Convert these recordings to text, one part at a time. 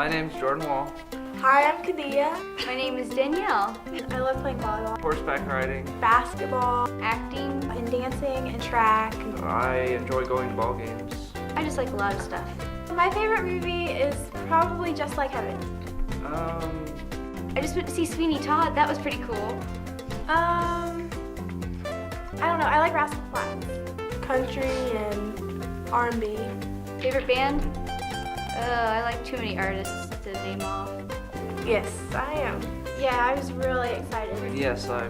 My name's Jordan Wall. Hi, I'm Kadia. My name is Danielle. I love playing volleyball, Horseback riding. basketball, Acting. and dancing and track. I enjoy going to ball games. I just like a lot of stuff. My favorite movie is probably Just Like Heaven. I just went to see Sweeney Todd. That was pretty cool. I don't know. I like Rascal Flatts. Country and R&B. Favorite band? I like too many artists to name off. Yes, I am. Yeah, I was really excited. Yes, I'm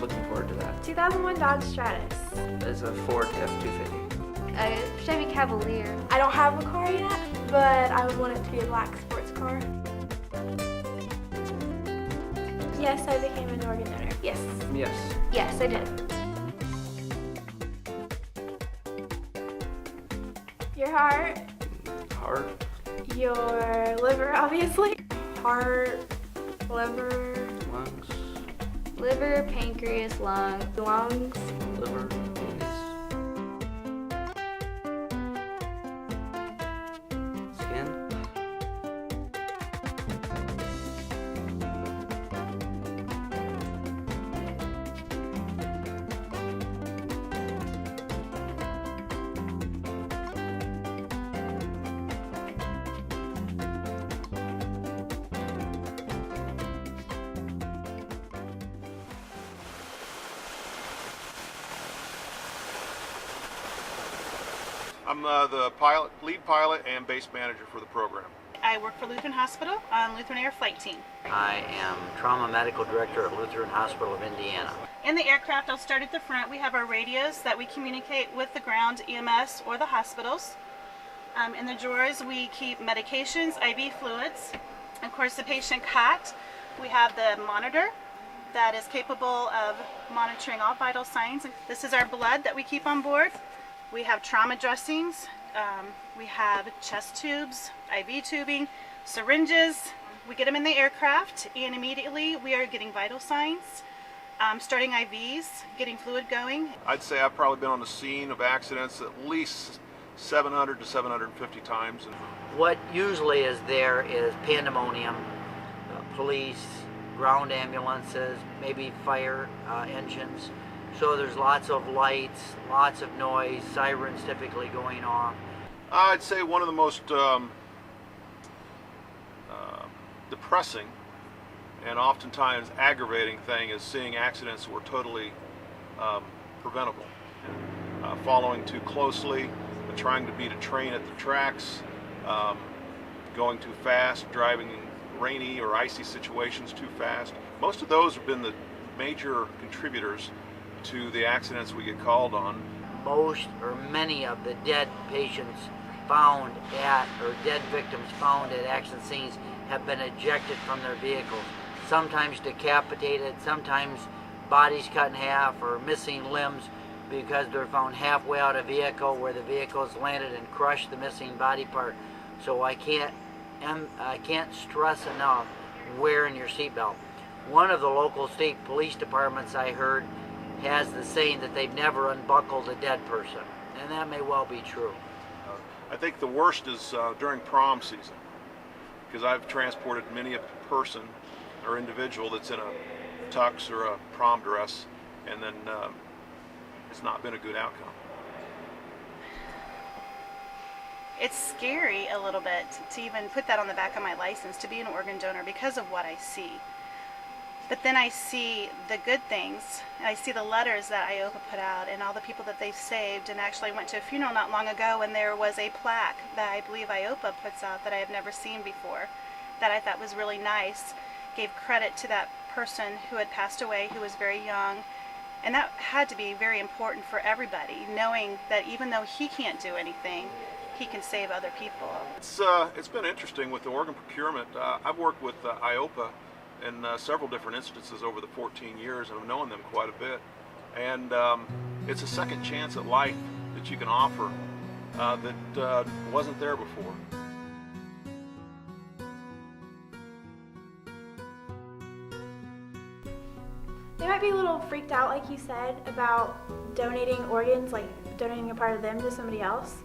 looking forward to that. 2001 Dodge Stratus. It's a Ford F-250. Chevy Cavalier. I don't have a car yet, but I would want it to be a black sports car. Yes, I became an organ donor. Yes. Yes. Yes, I did. Your heart, Heart. your liver, obviously. Heart, liver, Lungs. Liver, pancreas, lung. lungs. Liver. Penis. Skin. I'm the lead pilot and base manager for the program. I work for Lutheran Hospital on Lutheran Air Flight Team. I am Trauma Medical Director at Lutheran Hospital of Indiana. In the aircraft, I'll start at the front. We have our radios that we communicate with the ground EMS or the hospitals. In the drawers, we keep medications, IV fluids. Of course, the patient cot. We have the monitor that is capable of monitoring all vital signs. This is our blood that we keep on board. We have trauma dressings. We have chest tubes, IV tubing, syringes. We get them in the aircraft, and immediately we are getting vital signs, starting IVs, getting fluid going. I'd say I've probably been on the scene of accidents at least 700 to 750 times. What usually is there is pandemonium, police, ground ambulances, maybe fire engines. So there's lots of lights, lots of noise, sirens typically going off. I'd say one of the most depressing and oftentimes aggravating thing is seeing accidents that were totally preventable. Following too closely, trying to beat a train at the tracks, going too fast, driving in rainy or icy situations too fast. Most of those have been the major contributors to the accidents we get called on. Most or many of the dead patients found at, or dead victims found at accident scenes have been ejected from their vehicles. Sometimes decapitated, sometimes bodies cut in half or missing limbs because they're found halfway out of vehicle where the vehicle has landed and crushed the missing body part. So I can't stress enough wearing your seatbelt. One of the local state police departments I heard has the saying that they've never unbuckled a dead person, and that may well be true. I think the worst is during prom season, because I've transported many a person or individual that's in a tux or a prom dress, and then it's not been a good outcome. It's scary a little bit to even put that on the back of my license, to be an organ donor, because of what I see. But then I see the good things, and I see the letters that IOPA put out and all the people that they've saved. And actually I went to a funeral not long ago, and there was a plaque that I believe IOPA puts out that I have never seen before, that I thought was really nice, gave credit to that person who had passed away, who was very young. And that had to be very important for everybody, knowing that even though he can't do anything, he can save other people. It's been interesting with the organ procurement. I've worked with IOPA in several different instances over the 14 years, and I've known them quite a bit. And it's a second chance at life that you can offer that wasn't there before. They might be a little freaked out, like you said, about donating organs, like donating a part of them to somebody else.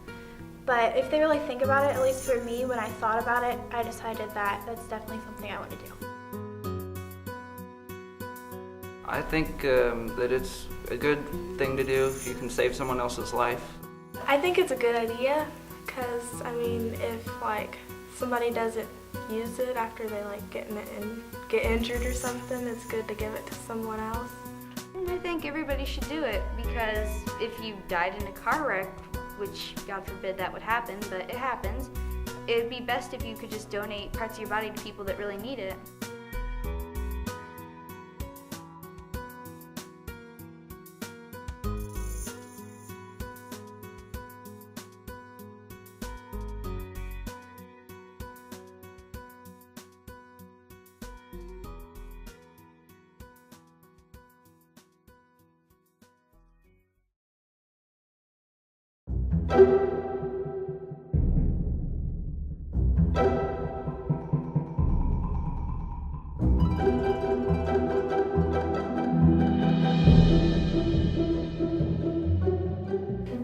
But if they really think about it, at least for me, when I thought about it, I decided that that's definitely something I want to do. I think that it's a good thing to do if you can save someone else's life. I think it's a good idea because, I mean, if like somebody doesn't use it after they like get injured or something, it's good to give it to someone else. And I think everybody should do it because if you died in a car wreck, which God forbid that would happen, but it happens, it'd be best if you could just donate parts of your body to people that really need it.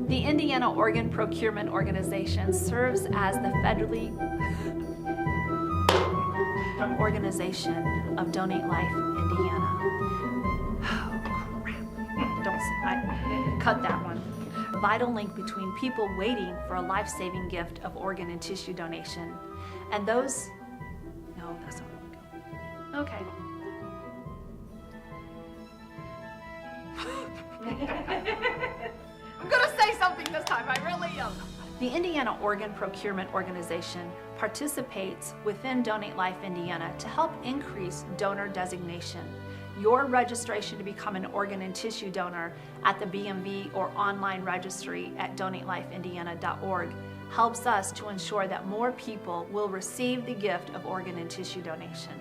The Indiana Organ Procurement Organization serves as the federally organization of Donate Life Indiana. Oh, crap. Cut that one. A vital link between people waiting for a life-saving gift of organ and tissue donation and those... No, that's not where we go. Okay. I'm gonna say something this time, I really am. The Indiana Organ Procurement Organization participates within Donate Life Indiana to help increase donor designation. Your registration to become an organ and tissue donor at the BMV or online registry at donatelifeindiana.org helps us to ensure that more people will receive the gift of organ and tissue donation.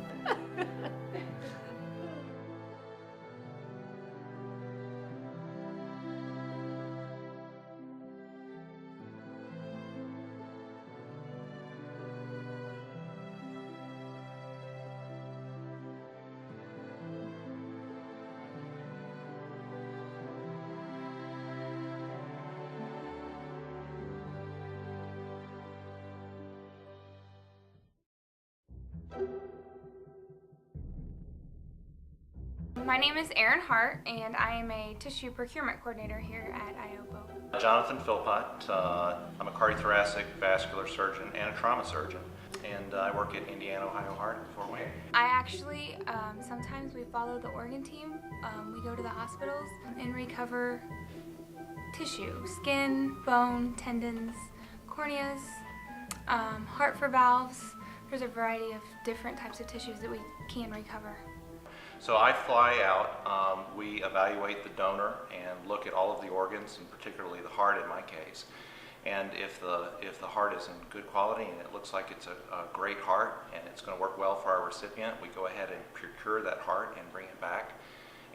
My name is Erin Hart, and I am a tissue procurement coordinator here at IOPO. Jonathan Philpott. I'm a cardiothoracic vascular surgeon and a trauma surgeon, and I work at Indiana Ohio Heart in Fort Wayne. I actually, sometimes we follow the organ team. We go to the hospitals and recover tissue, skin, bone, tendons, corneas, heart for valves. There's a variety of different types of tissues that we can recover. So I fly out, we evaluate the donor and look at all of the organs, and particularly the heart in my case. And if the heart is in good quality and it looks like it's a great heart and it's going to work well for our recipient, we go ahead and procure that heart and bring it back,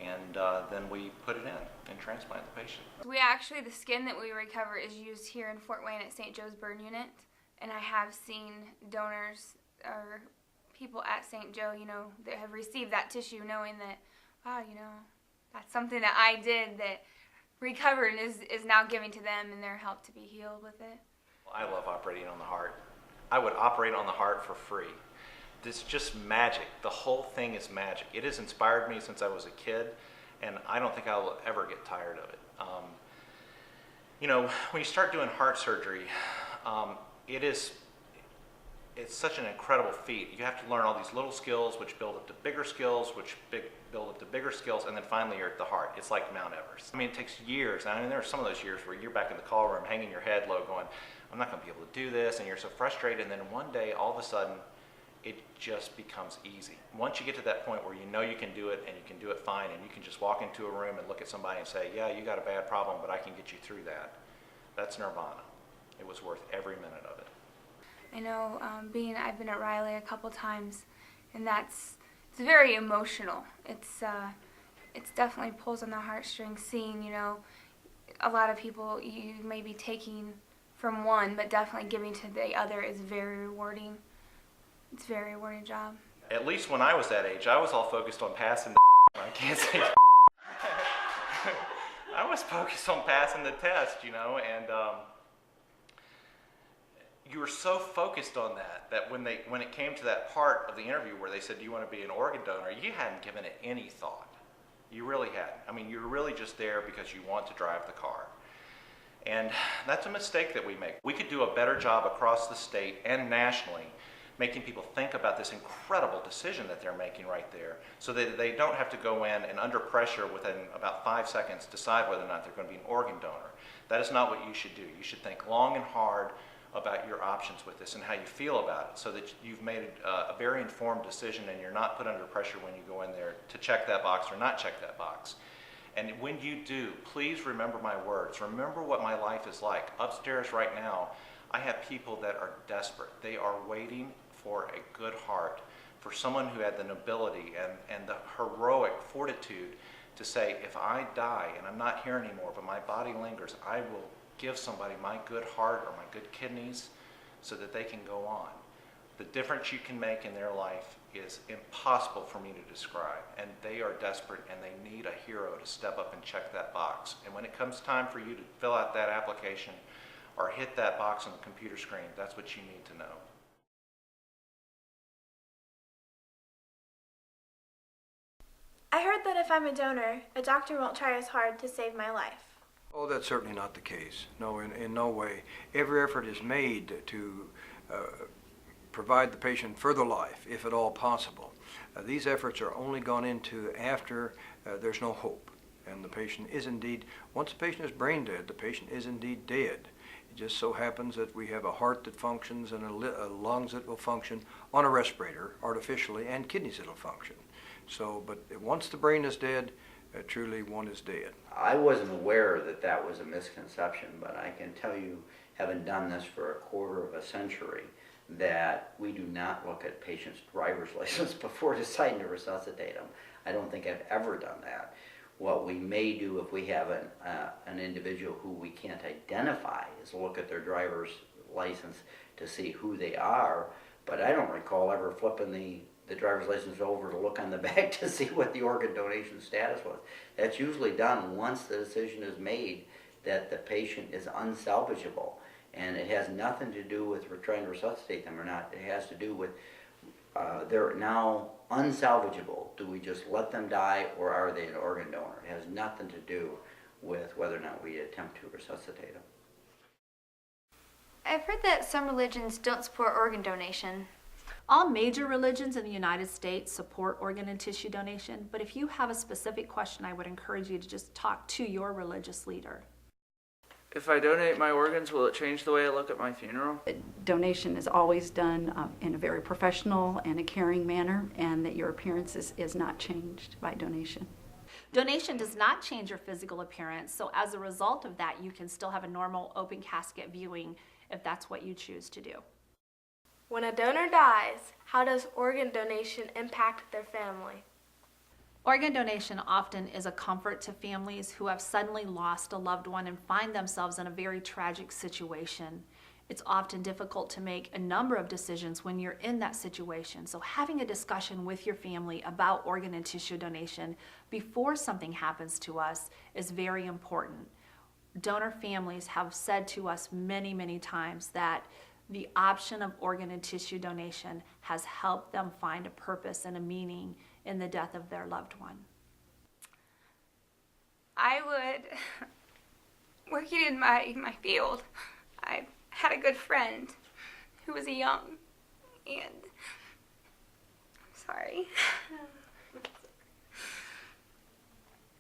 and then we put it in and transplant the patient. The skin that we recover is used here in Fort Wayne at St. Joe's Burn Unit, and I have seen donors or people at St. Joe, that have received that tissue knowing that, wow, that's something that I did that recovered and is now giving to them and their help to be healed with it. I love operating on the heart. I would operate on the heart for free. It's just magic. The whole thing is magic. It has inspired me since I was a kid, and I don't think I will ever get tired of it. When you start doing heart surgery, it's such an incredible feat. You have to learn all these little skills, which build up to bigger skills, build up to bigger skills, and then finally you're at the heart. It's like Mount Everest. It takes years. There are some of those years where you're back in the call room, hanging your head low, going, I'm not going to be able to do this, and you're so frustrated, and then one day, all of a sudden, it just becomes easy. Once you get to that point where you know you can do it, and you can do it fine, and you can just walk into a room and look at somebody and say, yeah, you got a bad problem, but I can get you through that. That's nirvana. It was worth every minute of it. I know I've been at Riley a couple times, and it's very emotional. It's definitely pulls on the heartstrings seeing, a lot of people you may be taking from one, but definitely giving to the other is very rewarding. It's a very rewarding job. At least when I was that age, I was all focused on passing the I can't say I was focused on passing the test, and you were so focused on that when it came to that part of the interview where they said, do you want to be an organ donor, you hadn't given it any thought. You really hadn't. I mean, you're really just there because you want to drive the car. And that's a mistake that we make. We could do a better job across the state and nationally making people think about this incredible decision that they're making right there, so that they don't have to go in and under pressure within about 5 seconds decide whether or not they're going to be an organ donor. That is not what you should do. You should think long and hard about your options with this and how you feel about it, so that you've made a very informed decision and you're not put under pressure when you go in there to check that box or not check that box. And when you do, please remember my words. Remember what my life is like. Upstairs right now, I have people that are desperate. They are waiting for a good heart, for someone who had the nobility and the heroic fortitude to say, if I die and I'm not here anymore, but my body lingers, I will give somebody my good heart or my good kidneys so that they can go on. The difference you can make in their life is impossible for me to describe, and they are desperate and they need a hero to step up and check that box. And when it comes time for you to fill out that application or hit that box on the computer screen, that's what you need to know. I heard that if I'm a donor, a doctor won't try as hard to save my life. Oh, that's certainly not the case. No, in no way. Every effort is made to provide the patient further life, if at all possible. These efforts are only gone into after there's no hope. And the patient is indeed, once the patient is brain dead, the patient is indeed dead. It just so happens that we have a heart that functions and lungs that will function on a respirator artificially, and kidneys that will function. So, but once the brain is dead, truly one is dead. I wasn't aware that that was a misconception, but I can tell you, having done this for a quarter of a century, that we do not look at patients' driver's license before deciding to resuscitate them. I don't think I've ever done that. What we may do if we have an individual who we can't identify is look at their driver's license to see who they are, but I don't recall ever flipping the driver's license over to look on the back to see what the organ donation status was. That's usually done once the decision is made that the patient is unsalvageable. And it has nothing to do with we're trying to resuscitate them or not. It has to do with they're now unsalvageable. Do we just let them die, or are they an organ donor? It has nothing to do with whether or not we attempt to resuscitate them. I've heard that some religions don't support organ donation. All major religions in the United States support organ and tissue donation, but if you have a specific question, I would encourage you to just talk to your religious leader. If I donate my organs, will it change the way I look at my funeral? Donation is always done in a very professional and a caring manner, and that your appearance is not changed by donation. Donation does not change your physical appearance, so as a result of that, you can still have a normal open casket viewing if that's what you choose to do. When a donor dies, how does organ donation impact their family? Organ donation often is a comfort to families who have suddenly lost a loved one and find themselves in a very tragic situation. It's often difficult to make a number of decisions when you're in that situation. So having a discussion with your family about organ and tissue donation before something happens to us is very important. Donor families have said to us many, many times that the option of organ and tissue donation has helped them find a purpose and a meaning in the death of their loved one. I would, working in my field, I had a good friend who was young, and I'm sorry.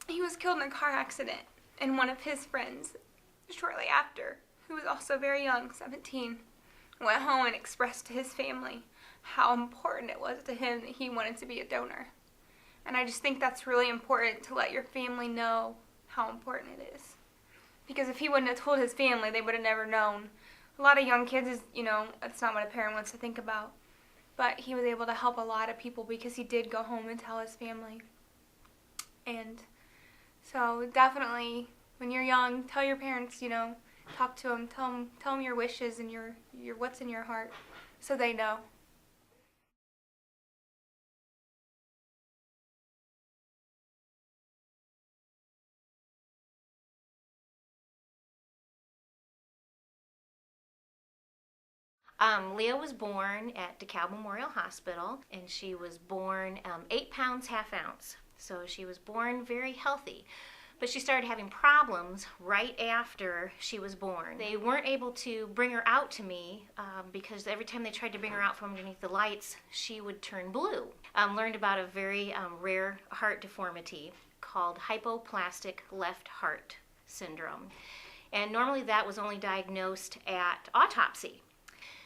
He was killed in a car accident, and one of his friends, shortly after, who was also very young, 17, went home and expressed to his family how important it was to him that he wanted to be a donor. And I just think that's really important, to let your family know how important it is. Because if he wouldn't have told his family, they would have never known. A lot of young kids, that's not what a parent wants to think about. But he was able to help a lot of people because he did go home and tell his family. And so definitely, when you're young, tell your parents, talk to them, tell them your wishes and your what's in your heart, so they know. Leah was born at DeKalb Memorial Hospital, and she was born 8 pounds, ½ ounce. So she was born very healthy. But she started having problems right after she was born. They weren't able to bring her out to me because every time they tried to bring her out from underneath the lights, she would turn blue. Learned about a very rare heart deformity called hypoplastic left heart syndrome. And normally that was only diagnosed at autopsy.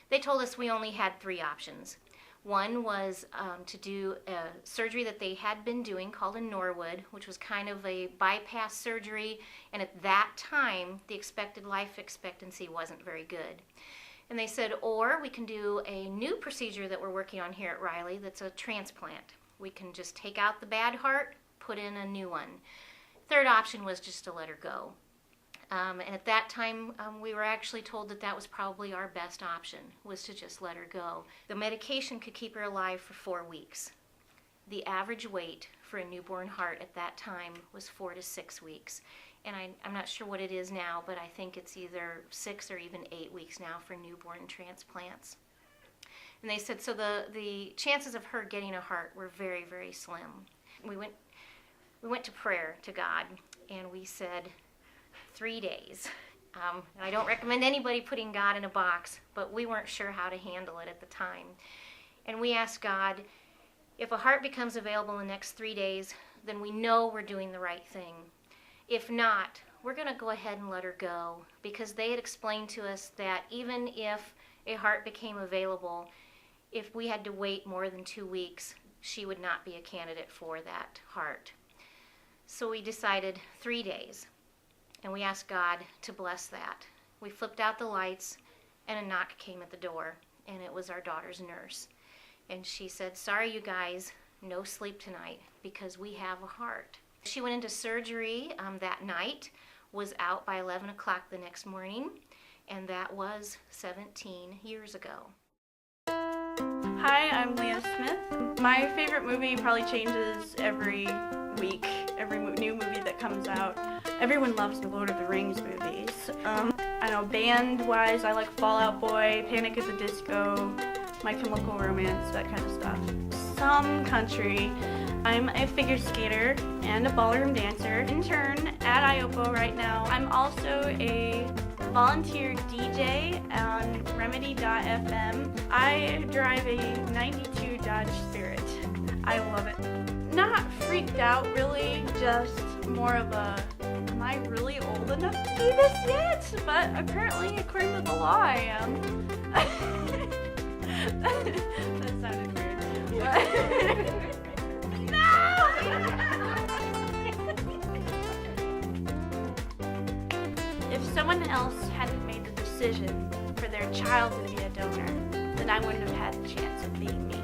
They told us we only had 3 options. One was to do a surgery that they had been doing called a Norwood, which was kind of a bypass surgery, and at that time the expected life expectancy wasn't very good. And they said, or we can do a new procedure that we're working on here at Riley that's a transplant. We can just take out the bad heart, put in a new one. Third option was just to let her go. And at that time, we were actually told that that was probably our best option, was to just let her go. The medication could keep her alive for 4 weeks. The average weight for a newborn heart at that time was 4 to 6 weeks. And I'm not sure what it is now, but I think it's either 6 or even 8 weeks now for newborn transplants. And they said, so the chances of her getting a heart were very, very slim. We went to prayer to God, and we said, 3 days. And I don't recommend anybody putting God in a box, but we weren't sure how to handle it at the time. And we asked God, if a heart becomes available in the next 3 days, then we know we're doing the right thing. If not, we're going to go ahead and let her go, because they had explained to us that even if a heart became available, if we had to wait more than 2 weeks, she would not be a candidate for that heart. So we decided 3 days. And we asked God to bless that. We flipped out the lights, and a knock came at the door, and it was our daughter's nurse. And she said, sorry you guys, no sleep tonight, because we have a heart. She went into surgery that night, was out by 11 o'clock the next morning, and that was 17 years ago. Hi, I'm Leah Smith. My favorite movie probably changes every week, every new movie that comes out. Everyone loves the Lord of the Rings movies. I know band-wise, I like Fall Out Boy, Panic at the Disco, My Chemical Romance, that kind of stuff. Some country. I'm a figure skater and a ballroom dancer. Intern at IOPO right now. I'm also a volunteer DJ on Remedy.fm. I drive a 92 Dodge Spirit. I love it. Not freaked out really, just more of a, am I really old enough to do this yet? But apparently, according to the law, I am. That sounded weird. No! If someone else hadn't made the decision for their child to be a donor, then I wouldn't have had the chance of being me.